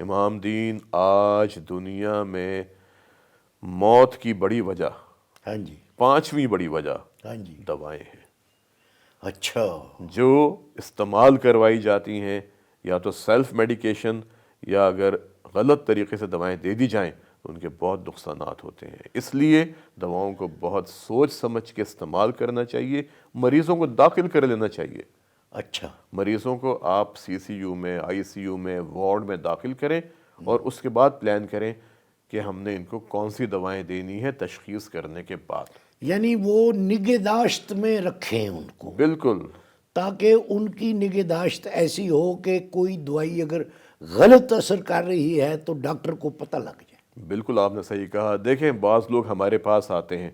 امام دین، آج دنیا میں موت کی بڑی وجہ، ہاں جی، 5ویں بڑی وجہ ہاں جی، دوائیں ہیں، اچھا، جو استعمال کروائی جاتی ہیں، یا تو سیلف میڈیکیشن، یا اگر غلط طریقے سے دوائیں دے دی جائیں تو ان کے بہت نقصانات ہوتے ہیں۔ اس لیے دواؤں کو بہت سوچ سمجھ کے استعمال کرنا چاہیے، مریضوں کو داخل کر لینا چاہیے۔ اچھا، مریضوں کو آپ سی سی یو میں، آئی سی یو میں، وارڈ میں داخل کریں اور اس کے بعد پلان کریں کہ ہم نے ان کو کون سی دوائیں دینی ہے تشخیص کرنے کے بعد۔ یعنی وہ نگہداشت میں رکھیں ان کو، بالکل تاکہ ان کی نگہداشت ایسی ہو کہ کوئی دوائی اگر غلط اثر کر رہی ہے تو ڈاکٹر کو پتہ لگ جائے۔ بالکل آپ نے صحیح کہا۔ دیکھیں بعض لوگ ہمارے پاس آتے ہیں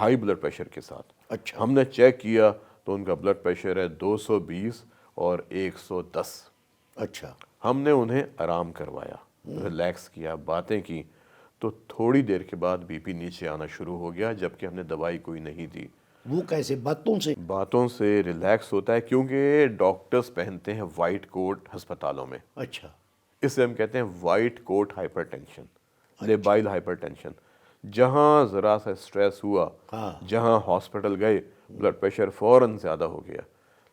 ہائی بلڈ پریشر کے ساتھ، اچھا، ہم نے چیک کیا تو ان کا بلڈ پریشر ہے 220 اور 110۔ اچھا، ہم نے انہیں آرام کروایا، ریلیکس کیا، باتیں کی، تو تھوڑی دیر کے بعد بی پی نیچے آنا شروع ہو گیا، جبکہ ہم نے دوائی کوئی نہیں دی۔ وہ کیسے؟ باتوں سے؟ باتوں سے ریلیکس ہوتا ہے، کیونکہ ڈاکٹرز پہنتے ہیں وائٹ کوٹ ہسپتالوں میں، اچھا، اسے ہم کہتے ہیں وائٹ کوٹ ہائپر ٹینشن، لیبائل ہائپر ٹینشن۔ جہاں ذرا سا سٹریس ہوا، ہاں، جہاں ہاسپٹل گئے، بلڈ پریشر فوراً زیادہ ہو گیا۔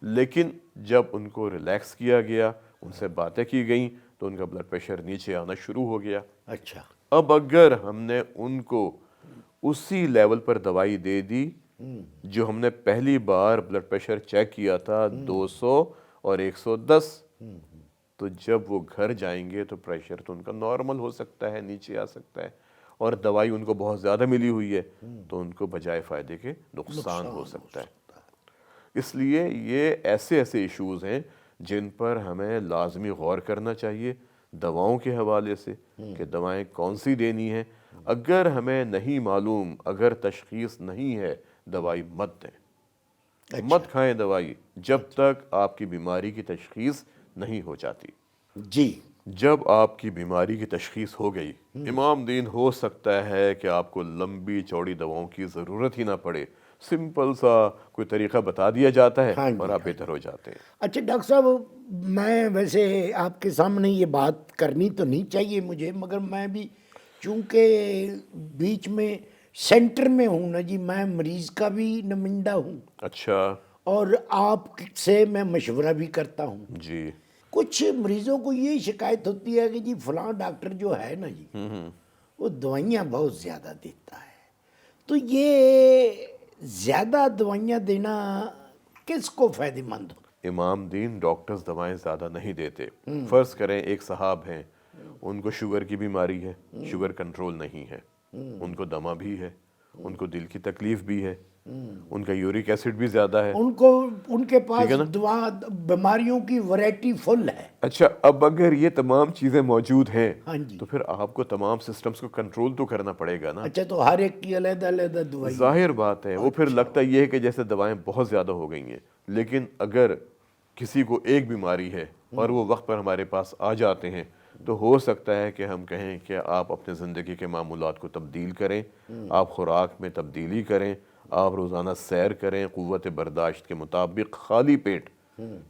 لیکن جب ان کو ریلیکس کیا گیا، ان سے باتیں کی گئیں، تو ان کا بلڈ پریشر نیچے آنا شروع ہو گیا۔ اچھا، اب اگر ہم نے ان کو اسی لیول پر دوائی دے دی جو ہم نے پہلی بار بلڈ پریشر چیک کیا تھا 200 اور 110، تو جب وہ گھر جائیں گے تو پریشر تو ان کا نارمل ہو سکتا ہے، نیچے آ سکتا ہے، اور دوائی ان کو بہت زیادہ ملی ہوئی ہے تو ان کو بجائے فائدے کے نقصان ہو سکتا ہے۔ اس لیے یہ ایسے ایشوز ہیں جن پر ہمیں لازمی غور کرنا چاہیے دواؤں کے حوالے سے، کہ دوائیں کون سی دینی ہیں۔ اگر ہمیں نہیں معلوم، اگر تشخیص نہیں ہے، دوائی مت دیں، مت کھائیں دوائی جب تک آپ کی بیماری کی تشخیص نہیں ہو جاتی۔ جی، جب آپ کی بیماری کی تشخیص ہو گئی، امام دین، ہو سکتا ہے کہ آپ کو لمبی چوڑی دواؤں کی ضرورت ہی نہ پڑے، سمپل سا کوئی طریقہ بتا دیا جاتا ہے ہاں اور جی، آپ ہاں بہتر ہو جاتے ہیں۔ اچھا ڈاکٹر صاحب، میں ویسے آپ کے سامنے یہ بات کرنی تو نہیں چاہیے مجھے، مگر میں بھی چونکہ بیچ میں سینٹر میں ہوں نا جی، میں مریض کا بھی نمائندہ ہوں اچھا اور آپ سے میں مشورہ بھی کرتا ہوں۔ جی، کچھ مریضوں کو یہ شکایت ہوتی ہے کہ جی فلاں ڈاکٹر جو ہے نا جی، وہ دوائیاں بہت زیادہ دیتا ہے، تو یہ زیادہ دوائیاں دینا کس کو فائدہ مند ہو؟ امام دین، ڈاکٹرز دوائیں زیادہ نہیں دیتے۔ فرض کریں ایک صاحب ہیں، ان کو شوگر کی بیماری ہے، شوگر کنٹرول نہیں ہے، ان کو دمہ بھی ہے، ان کو دل کی تکلیف بھی ہے، ان کا یورک ایسڈ بھی زیادہ ہے، ان کے ٹھیک ہے پاس نا؟ بیماریوں کی ویرائٹی فل ہے۔ اچھا، اب اگر یہ تمام چیزیں موجود ہیں ہاں جی، تو پھر آپ کو تمام سسٹمز کو کنٹرول تو کرنا پڑے گا نا۔ اچھا، تو ہر ایک کی علیحدہ علیحدہ دوائی؟ ظاہر بات ہے، وہ پھر لگتا یہ ہے کہ جیسے دوائیں بہت زیادہ ہو گئی ہیں، لیکن اگر کسی کو ایک بیماری ہے اور وہ وقت پر ہمارے پاس آ جاتے ہیں تو ہو سکتا ہے کہ ہم کہیں کہ آپ اپنے زندگی کے معمولات کو تبدیل کریں، آپ خوراک میں تبدیلی کریں، آپ روزانہ سیر کریں قوت برداشت کے مطابق، خالی پیٹ،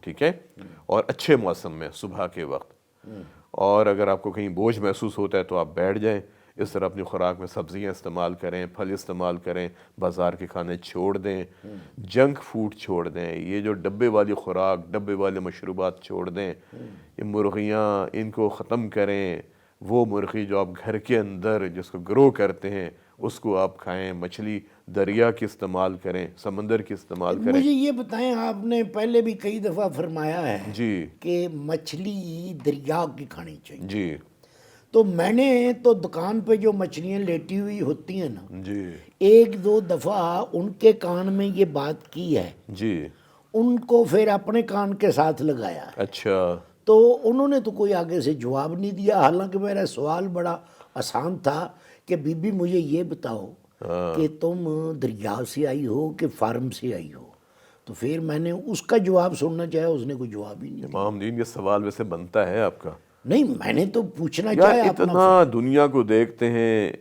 ٹھیک ہے، اور اچھے موسم میں صبح کے وقت، اور اگر آپ کو کہیں بوجھ محسوس ہوتا ہے تو آپ بیٹھ جائیں۔ اس طرح اپنی خوراک میں سبزیاں استعمال کریں، پھل استعمال کریں، بازار کے کھانے چھوڑ دیں، جنک فوڈ چھوڑ دیں، یہ جو ڈبے والی خوراک، ڈبے والے مشروبات چھوڑ دیں، یہ مرغیاں، ان کو ختم کریں، وہ مرغی جو آپ گھر کے اندر جس کو گرو کرتے ہیں اس کو آپ کھائیں، مچھلی دریا کی استعمال کریں، سمندر کی استعمال کریں۔ مجھے یہ بتائیں، آپ نے پہلے بھی کئی دفعہ فرمایا ہے جی کہ مچھلی دریا کی کھانی چاہیے، جی تو میں نے تو دکان پہ جو مچھلیاں لیٹی ہوئی ہوتی ہیں نا، جی ایک دو دفعہ ان کے کان میں یہ بات کی ہے، جی، ان کو پھر اپنے کان کے ساتھ لگایا ہے، اچھا، تو انہوں نے تو کوئی آگے سے جواب نہیں دیا، حالانکہ میرا سوال بڑا آسان تھا کہ بی بی مجھے یہ بتاؤ کہ تم دریا سے آئی ہو کہ فارم سے آئی ہو، تو پھر میں نے اس کا جواب سننا چاہا، اس نے کوئی جواب ہی نہیں دیا۔ امام دین، یہ سوال ویسے بنتا ہے آپ کا؟ نہیں، میں نے تو پوچھنا یار چاہا اپنا اتنا دنیا کو دیکھتے ہیں،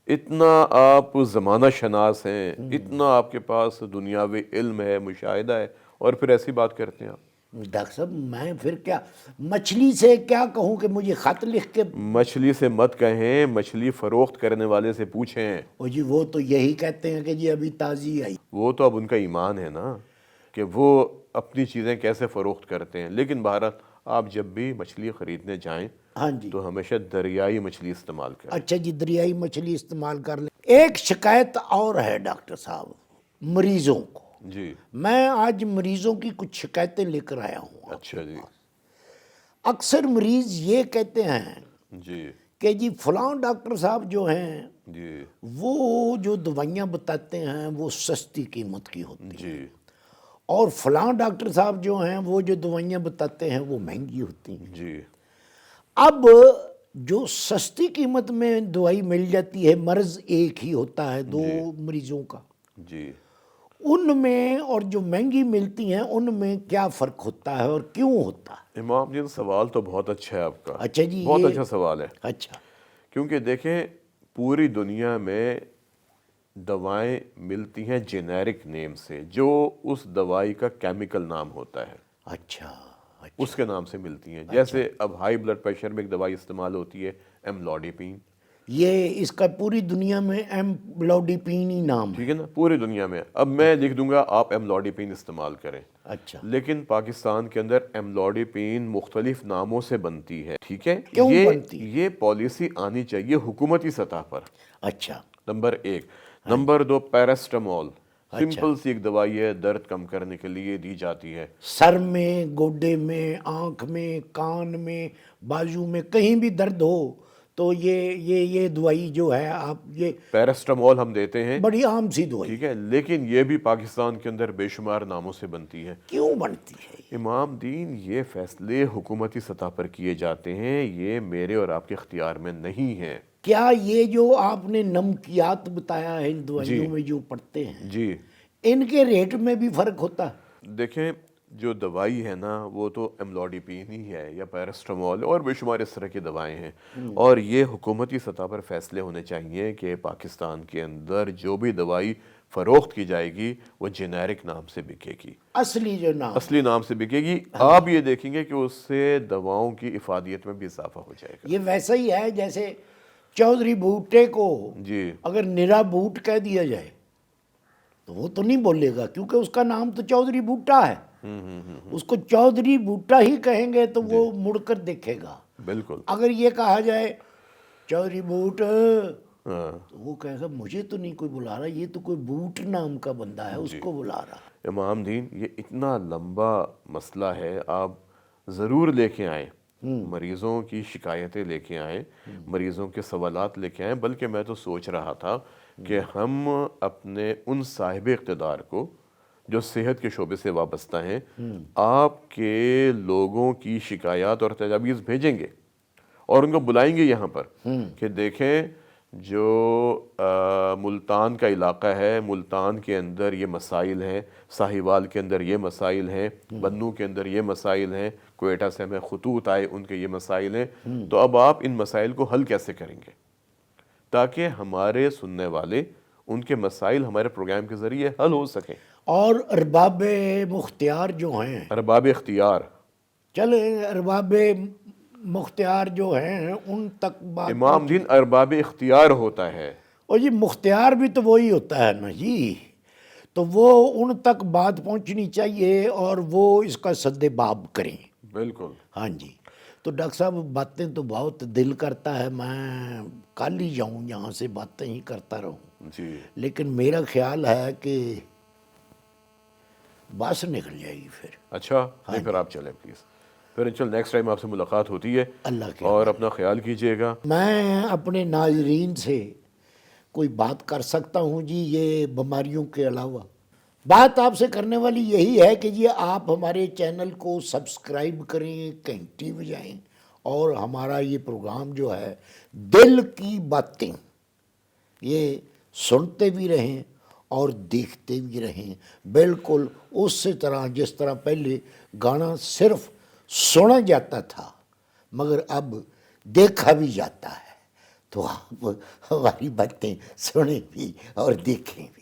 اتنا آپ زمانہ شناس ہیں، اتنا آپ کے پاس دنیاوی علم ہے، مشاہدہ ہے، اور پھر ایسی بات کرتے ہیں آپ؟ ڈاکٹر صاحب میں پھر کیا مچھلی سے کیا کہوں کہ مجھے خط لکھ کے؟ مچھلی سے مت کہیں، مچھلی فروخت کرنے والے سے پوچھیں۔ او جی وہ تو یہی کہتے ہیں کہ جی ابھی تازی آئی۔ وہ تو اب ان کا ایمان ہے نا کہ وہ اپنی چیزیں کیسے فروخت کرتے ہیں، لیکن بہرحال آپ جب بھی مچھلی خریدنے جائیں ہاں جی، تو ہمیشہ دریائی مچھلی استعمال کریں۔ اچھا جی دریائی مچھلی استعمال کر لیں۔ ایک شکایت اور ہے ڈاکٹر صاحب مریضوں کو، جی میں آج مریضوں کی کچھ شکایتیں لے کر آیا ہوں۔ اچھا جی اکثر مریض یہ کہتے ہیں جی کہ جی فلاں ڈاکٹر صاحب جو ہیں جی وہ جو دوائیاں بتاتے ہیں وہ سستی قیمت کی ہوتی ہیں، جی اور فلاں ڈاکٹر صاحب جو ہیں وہ جو دوائیاں بتاتے ہیں وہ مہنگی ہوتی ہیں۔ جی اب جو سستی قیمت میں دوائی مل جاتی ہے، مرض ایک ہی ہوتا ہے دو مریضوں کا، جی ان میں اور جو مہنگی ملتی ہیں ان میں کیا فرق ہوتا ہے اور کیوں ہوتا ہے؟ امام جی سوال تو بہت اچھا ہے آپ کا، اچھا جی بہت یہ اچھا سوال ہے، اچھا کیونکہ دیکھیں پوری دنیا میں دوائیں ملتی ہیں جینیرک نیم سے، جو اس دوائی کا کیمیکل نام ہوتا ہے اچھا اس کے نام سے ملتی ہیں۔ جیسے اب ہائی بلڈ پریشر میں ایک دوائی استعمال ہوتی ہے املوڈیپین، یہ اس کا پوری دنیا میں املوڈیپین ہی نام ہے۔ ٹھیک ہے نا، پوری دنیا میں۔ اب میں لکھ دوں گا آپ املوڈیپین استعمال کریں، اچھا لیکن پاکستان کے اندر املوڈیپین مختلف ناموں سے بنتی ہے، ٹھیک ہے؟ کیوں بنتی؟ یہ پالیسی آنی چاہیے حکومتی سطح پر، اچھا نمبر ایک۔ نمبر دو، پیراسٹامول، سمپل سی ایک دوائی ہے، درد کم کرنے کے لیے دی جاتی ہے۔ سر میں، گوڈے میں، آنکھ میں، کان میں، بازو میں کہیں بھی درد ہو تو یہ دوائی جو ہے آپ یہ پیراسٹامول ہم دیتے ہیں، بڑی عام سی دوائی ٹھیک ہے، لیکن یہ بھی پاکستان کے اندر بے شمار ناموں سے بنتی ہے۔ کیوں بنتی ہے؟ امام دین یہ فیصلے حکومتی سطح پر کیے جاتے ہیں، یہ میرے اور آپ کے اختیار میں نہیں ہے۔ کیا یہ جو آپ نے نمکیات بتایا ہے ان دوائیوں میں جو پڑتے ہیں جی ان کے ریٹ میں بھی فرق ہوتا ہے؟ دیکھیں جو دوائی ہے نا وہ تو املوڈیپین ہی ہے یا پیراسٹامول اور بے شمار اس طرح کی دوائیں ہیں، اور یہ حکومتی سطح پر فیصلے ہونے چاہیے کہ پاکستان کے اندر جو بھی دوائی فروخت کی جائے گی وہ جینیرک نام سے بکے گی، اصلی جو نام اصلی نام سے بکے گی۔ آپ یہ دیکھیں گے کہ اس سے دواؤں کی افادیت میں بھی اضافہ ہو جائے گا۔ یہ ویسا ہی ہے جیسے چودھری بھوٹے کو جی اگر نرا بوٹ کہہ دیا جائے تو وہ تو نہیں بولے گا کیونکہ اس کا نام تو چودھری بھوٹا ہے، اس کو چودھری بھوٹا ہی کہیں گے تو وہ مڑ کر دیکھے گا۔ بالکل، اگر یہ کہا جائے چودھری بوٹ ہاں تو وہ کہے گا مجھے تو نہیں کوئی بلا رہا، یہ تو کوئی بوٹ نام کا بندہ ہے اس کو بلا رہا۔ امام دین یہ اتنا لمبا مسئلہ ہے، آپ ضرور لے کے آئیں، مریضوں کی شکایتیں لے کے آئیں، مریضوں کے سوالات لے کے آئیں، بلکہ میں تو سوچ رہا تھا کہ ہم اپنے ان صاحب اقتدار کو جو صحت کے شعبے سے وابستہ ہیں، آپ کے لوگوں کی شکایات اور تجاویز بھیجیں گے اور ان کو بلائیں گے یہاں پر کہ دیکھیں جو ملتان کا علاقہ ہے، ملتان کے اندر یہ مسائل ہیں، ساہیوال کے اندر یہ مسائل ہیں، بنو کے اندر یہ مسائل ہیں، کوئٹہ سے ہمیں خطوط آئے ان کے یہ مسائل ہیں، تو اب آپ ان مسائل کو حل کیسے کریں گے تاکہ ہمارے سننے والے ان کے مسائل ہمارے پروگرام کے ذریعے حل ہو سکیں۔ اور ارباب مختار جو ہیں، ارباب اختیار، چلے ارباب مختار جو ہیں ان تک بات امام دین ارباب اختیار ہوتا ہے۔ اور جی مختار بھی تو وہی ہوتا ہے نا جی، تو وہ ان تک بات پہنچنی چاہیے اور وہ اس کا سد باب کریں۔ بالکل، ہاں جی، تو ڈاکٹر صاحب باتیں تو بہت دل کرتا ہے میں کل ہی جاؤں یہاں سے باتیں ہی کرتا رہوں، جی لیکن میرا خیال ہے کہ بس نکل جائے گی پھر۔ اچھا نہیں پھر آپ چلیں پلیز، پھر انشاءاللہ نیکسٹ ٹائم آپ سے ملاقات ہوتی ہے، اللہ کے اور اپنا خیال کیجئے گا۔ میں اپنے ناظرین سے کوئی بات کر سکتا ہوں جی یہ بیماریوں کے علاوہ؟ بات آپ سے کرنے والی یہی ہے کہ جی آپ ہمارے چینل کو سبسکرائب کریں، گھنٹی بجائیں، اور ہمارا یہ پروگرام جو ہے دل کی باتیں یہ سنتے بھی رہیں اور دیکھتے بھی رہیں، بالکل اسی طرح جس طرح پہلے گانا صرف سنا جاتا تھا مگر اب دیکھا بھی جاتا ہے، تو آپ ہماری باتیں سنیں بھی اور دیکھیں بھی۔